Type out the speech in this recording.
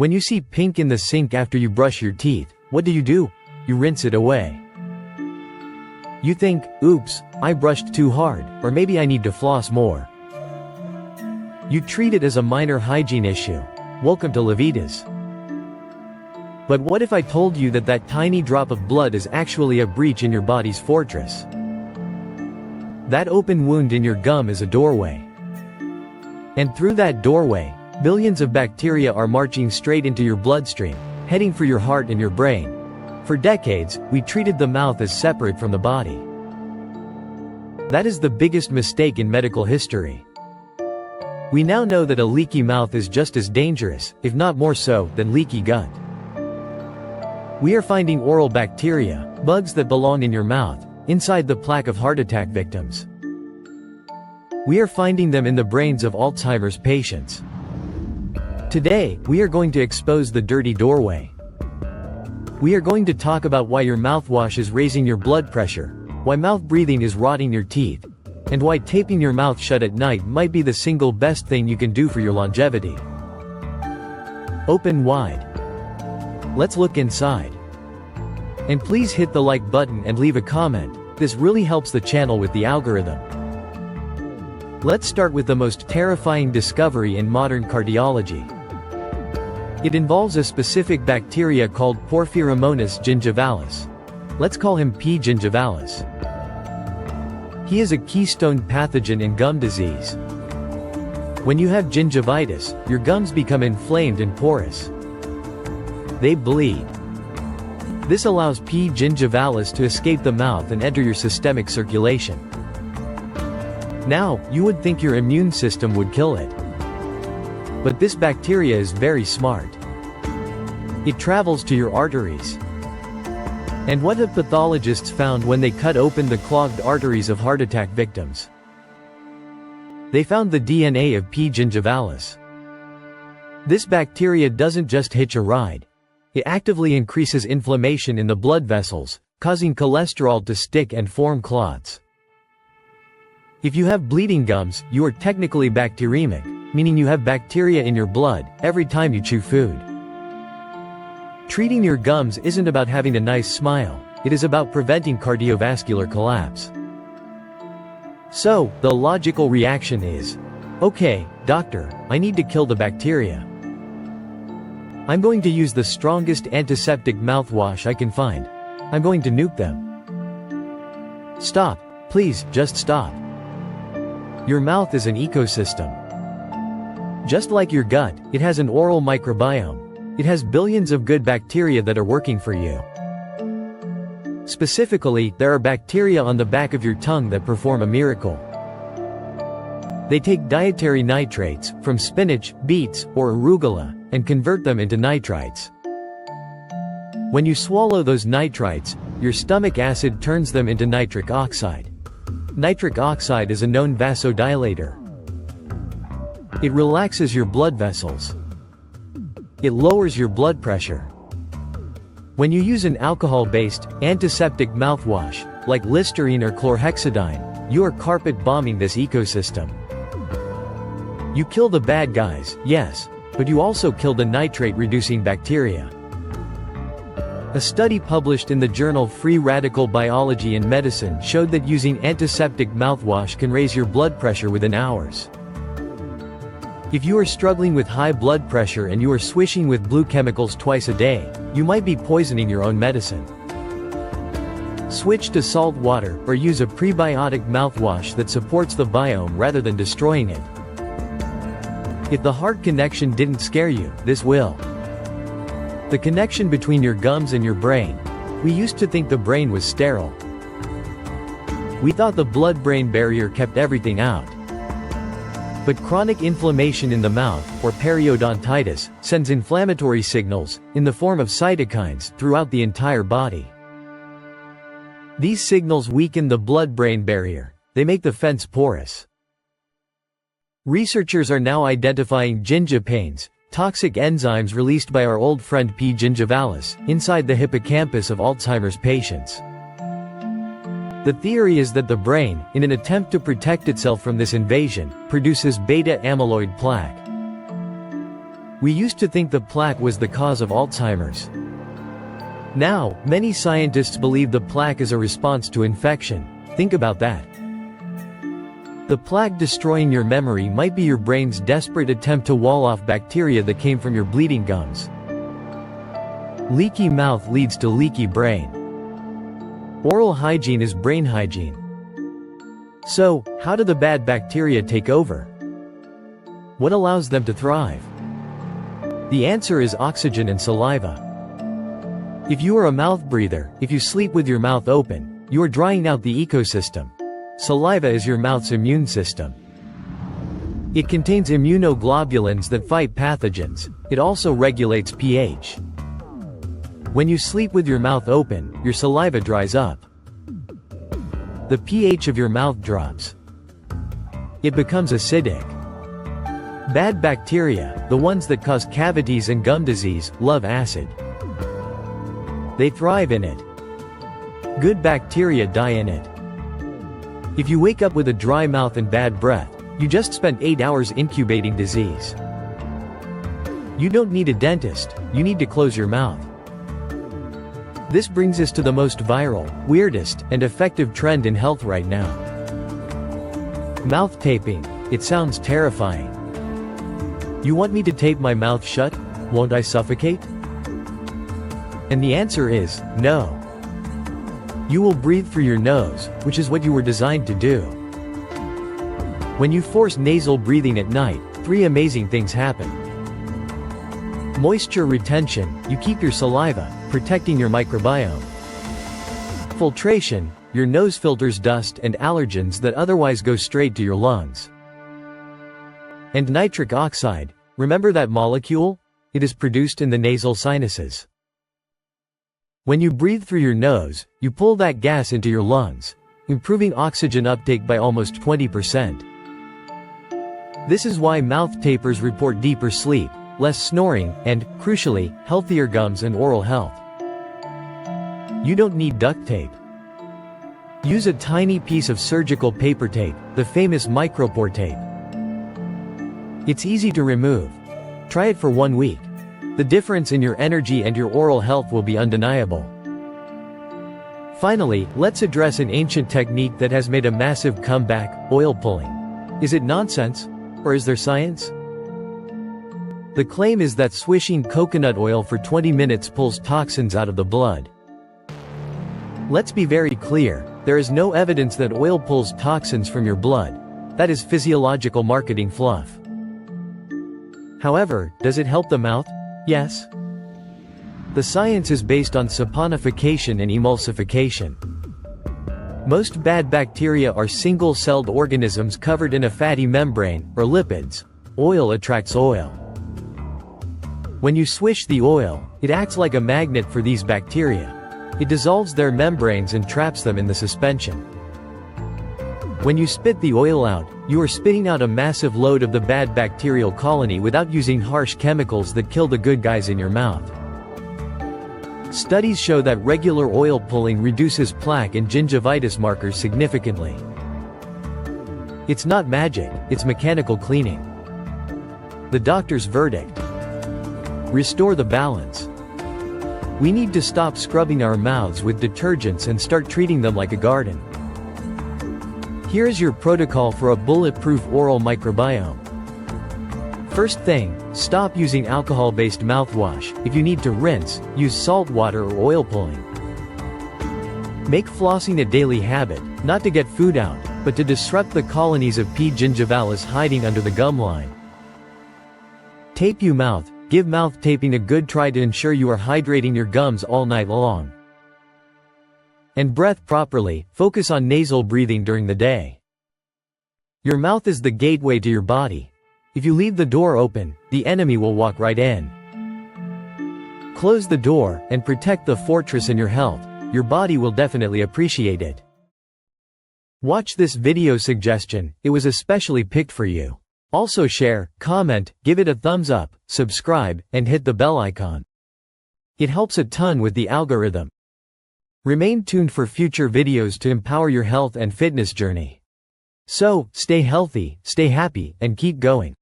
When you see pink in the sink after you brush your teeth, what do? You rinse it away. You think, oops, I brushed too hard, or maybe I need to floss more. You treat it as a minor hygiene issue. Welcome to Levitas. But what if I told you that that tiny drop of blood is actually a breach in your body's fortress? That open wound in your gum is a doorway. And through that doorway, billions of bacteria are marching straight into your bloodstream, heading for your heart and your brain. For decades, we treated the mouth as separate from the body. That is the biggest mistake in medical history. We now know that a leaky mouth is just as dangerous, if not more so, than leaky gut. We are finding oral bacteria, bugs that belong in your mouth, inside the plaque of heart attack victims. We are finding them in the brains of Alzheimer's patients. Today, we are going to expose the dirty doorway. We are going to talk about why your mouthwash is raising your blood pressure, why mouth breathing is rotting your teeth, and why taping your mouth shut at night might be the single best thing you can do for your longevity. Open wide. Let's look inside. And please hit the like button and leave a comment. This really helps the channel with the algorithm. Let's start with the most terrifying discovery in modern cardiology. It involves a specific bacteria called Porphyromonas gingivalis. Let's call him P. gingivalis. He is a keystone pathogen in gum disease. When you have gingivitis, your gums become inflamed and porous. They bleed. This allows P. gingivalis to escape the mouth and enter your systemic circulation. Now, you would think your immune system would kill it. But this bacteria is very smart. It travels to your arteries. And what have pathologists found when they cut open the clogged arteries of heart attack victims? They found the DNA of P. gingivalis. This bacteria doesn't just hitch a ride. It actively increases inflammation in the blood vessels, causing cholesterol to stick and form clots. If you have bleeding gums, you are technically bacteremic, meaning you have bacteria in your blood every time you chew food. Treating your gums isn't about having a nice smile, it is about preventing cardiovascular collapse. So, the logical reaction is, okay, doctor, I need to kill the bacteria. I'm going to use the strongest antiseptic mouthwash I can find. I'm going to nuke them. Stop. Please, just stop. Your mouth is an ecosystem. Just like your gut, it has an oral microbiome. It has billions of good bacteria that are working for you. Specifically, there are bacteria on the back of your tongue that perform a miracle. They take dietary nitrates from spinach, beets, or arugula, and convert them into nitrites. When you swallow those nitrites, your stomach acid turns them into nitric oxide. Nitric oxide is a known vasodilator. It relaxes your blood vessels. It lowers your blood pressure. When you use an alcohol-based, antiseptic mouthwash, like Listerine or chlorhexidine, you are carpet bombing this ecosystem. You kill the bad guys, yes, but you also kill the nitrate-reducing bacteria. A study published in the journal Free Radical Biology and Medicine showed that using antiseptic mouthwash can raise your blood pressure within hours. If you are struggling with high blood pressure and you are swishing with blue chemicals twice a day, you might be poisoning your own medicine. Switch to salt water or use a prebiotic mouthwash that supports the biome rather than destroying it. If the heart connection didn't scare you, this will. The connection between your gums and your brain. We used to think the brain was sterile. We thought the blood-brain barrier kept everything out. But chronic inflammation in the mouth, or periodontitis, sends inflammatory signals, in the form of cytokines, throughout the entire body. These signals weaken the blood-brain barrier. They make the fence porous. Researchers are now identifying gingipains, toxic enzymes released by our old friend P. gingivalis, inside the hippocampus of Alzheimer's patients. The theory is that the brain, in an attempt to protect itself from this invasion, produces beta amyloid plaque. We used to think the plaque was the cause of Alzheimer's. Now, many scientists believe the plaque is a response to infection. Think about that. The plaque destroying your memory might be your brain's desperate attempt to wall off bacteria that came from your bleeding gums. Leaky mouth leads to leaky brain. Oral hygiene is brain hygiene. So, how do the bad bacteria take over? What allows them to thrive? The answer is oxygen and saliva. If you are a mouth breather, if you sleep with your mouth open, you are drying out the ecosystem. Saliva is your mouth's immune system. It contains immunoglobulins that fight pathogens. It also regulates pH. When you sleep with your mouth open, your saliva dries up. The pH of your mouth drops. It becomes acidic. Bad bacteria, the ones that cause cavities and gum disease, love acid. They thrive in it. Good bacteria die in it. If you wake up with a dry mouth and bad breath, you just spent 8 hours incubating disease. You don't need a dentist, you need to close your mouth. This brings us to the most viral, weirdest, and effective trend in health right now. Mouth taping. It sounds terrifying. You want me to tape my mouth shut? Won't I suffocate? And the answer is, no. You will breathe through your nose, which is what you were designed to do. When you force nasal breathing at night, 3 amazing things happen. Moisture retention, you keep your saliva, protecting your microbiome. Filtration, your nose filters dust and allergens that otherwise go straight to your lungs. And nitric oxide, remember that molecule? It is produced in the nasal sinuses. When you breathe through your nose, you pull that gas into your lungs, improving oxygen uptake by almost 20%. This is why mouth tapers report deeper sleep, less snoring, and, crucially, healthier gums and oral health. You don't need duct tape. Use a tiny piece of surgical paper tape, the famous micropore tape. It's easy to remove. Try it for 1 week. The difference in your energy and your oral health will be undeniable. Finally, let's address an ancient technique that has made a massive comeback: oil pulling. Is it nonsense? Or is there science? The claim is that swishing coconut oil for 20 minutes pulls toxins out of the blood. Let's be very clear, there is no evidence that oil pulls toxins from your blood. That is physiological marketing fluff. However, does it help the mouth? Yes. The science is based on saponification and emulsification. Most bad bacteria are single-celled organisms covered in a fatty membrane, or lipids. Oil attracts oil. When you swish the oil, it acts like a magnet for these bacteria. It dissolves their membranes and traps them in the suspension. When you spit the oil out, you are spitting out a massive load of the bad bacterial colony without using harsh chemicals that kill the good guys in your mouth. Studies show that regular oil pulling reduces plaque and gingivitis markers significantly. It's not magic, it's mechanical cleaning. The doctor's verdict: restore the balance. We need to stop scrubbing our mouths with detergents and start treating them like a garden. Here is your protocol for a bulletproof oral microbiome. First thing, stop using alcohol-based mouthwash. If you need to rinse, use salt water or oil pulling. Make flossing a daily habit, not to get food out, but to disrupt the colonies of P. gingivalis hiding under the gum line. Tape your mouth. Give mouth taping a good try to ensure you are hydrating your gums all night long. And breath properly, focus on nasal breathing during the day. Your mouth is the gateway to your body. If you leave the door open, the enemy will walk right in. Close the door, and protect the fortress in your health. Your body will definitely appreciate it. Watch this video suggestion, it was especially picked for you. Also share, comment, give it a thumbs up, subscribe, and hit the bell icon. It helps a ton with the algorithm. Remain tuned for future videos to empower your health and fitness journey. So, stay healthy, stay happy, and keep going.